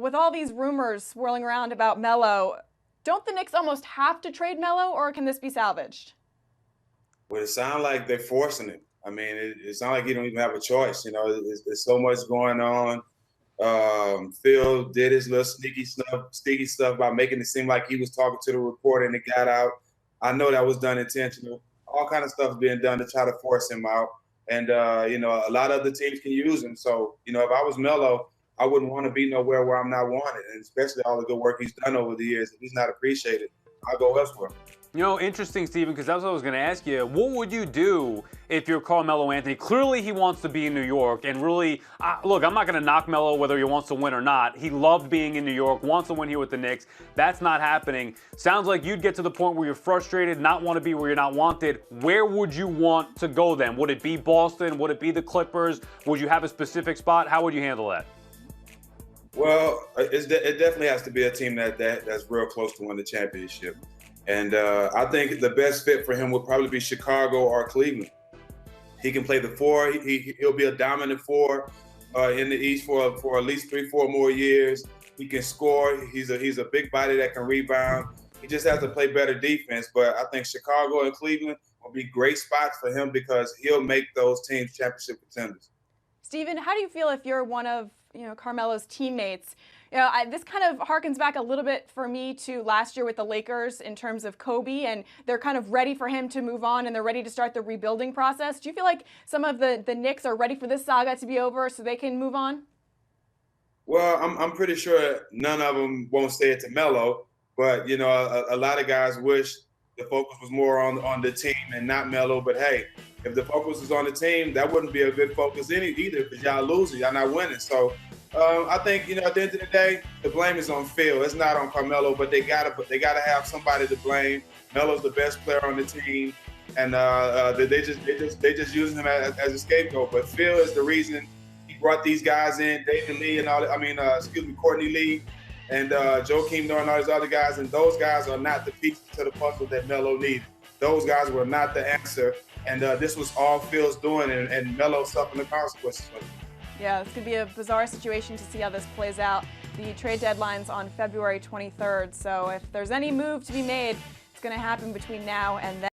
with all these rumors swirling around about Melo, don't the Knicks almost have to trade Melo, or can this be salvaged? Well, it sounds like they're forcing it. I mean, it sounds like you don't even have a choice. You know, there's so much going on. Phil did his little sneaky stuff by making it seem like he was talking to the reporter and it got out. I know that was done intentional. All kind of stuff being done to try to force him out. And you know, a lot of other teams can use him. So, you know, if I was Melo, I wouldn't want to be nowhere where I'm not wanted, and especially all the good work he's done over the years. If he's not appreciated, I'll go elsewhere. You know, interesting, Stephen, because that's what I was going to ask you. What would you do if you're Carmelo Anthony? Clearly, he wants to be in New York, and really, look, I'm not going to knock Melo whether he wants to win or not. He loved being in New York, wants to win here with the Knicks. That's not happening. Sounds like you'd get to the point where you're frustrated, not want to be where you're not wanted. Where would you want to go then? Would it be Boston? Would it be the Clippers? Would you have a specific spot? How would you handle that? Well, it definitely has to be a team that's real close to winning the championship. And I think the best fit for him would probably be Chicago or Cleveland. He can play the four. He'll be a dominant four in the East for at least 3-4 more years. He can score. He's a big body that can rebound. He just has to play better defense. But I think Chicago and Cleveland will be great spots for him because he'll make those teams championship contenders. Stephen, how do you feel if you're one of Carmelo's teammates? This kind of harkens back a little bit for me to last year with the Lakers in terms of Kobe, and they're kind of ready for him to move on and they're ready to start the rebuilding process. Do you feel like some of the Knicks are ready for this saga to be over so they can move on? Well, I'm pretty sure none of them won't say it to Melo, but you know, a lot of guys wish the focus was more on the team and not Melo. But hey, if the focus was on the team, that wouldn't be a good focus either because y'all losing, y'all not winning. So I think, you know, at the end of the day, the blame is on Phil. It's not on Carmelo, but they gotta have somebody to blame. Melo's the best player on the team, and they just using him as a scapegoat. But Phil is the reason he brought these guys in, David Lee and all. Courtney Lee and Joakim Noah and all these other guys, and those guys are not the pieces to the puzzle that Melo needed. Those guys were not the answer, and this was all Phil's doing, and Melo suffering the consequences of it. Yeah, this could be a bizarre situation to see how this plays out. The trade deadline's on February 23rd, so if there's any move to be made, it's going to happen between now and then.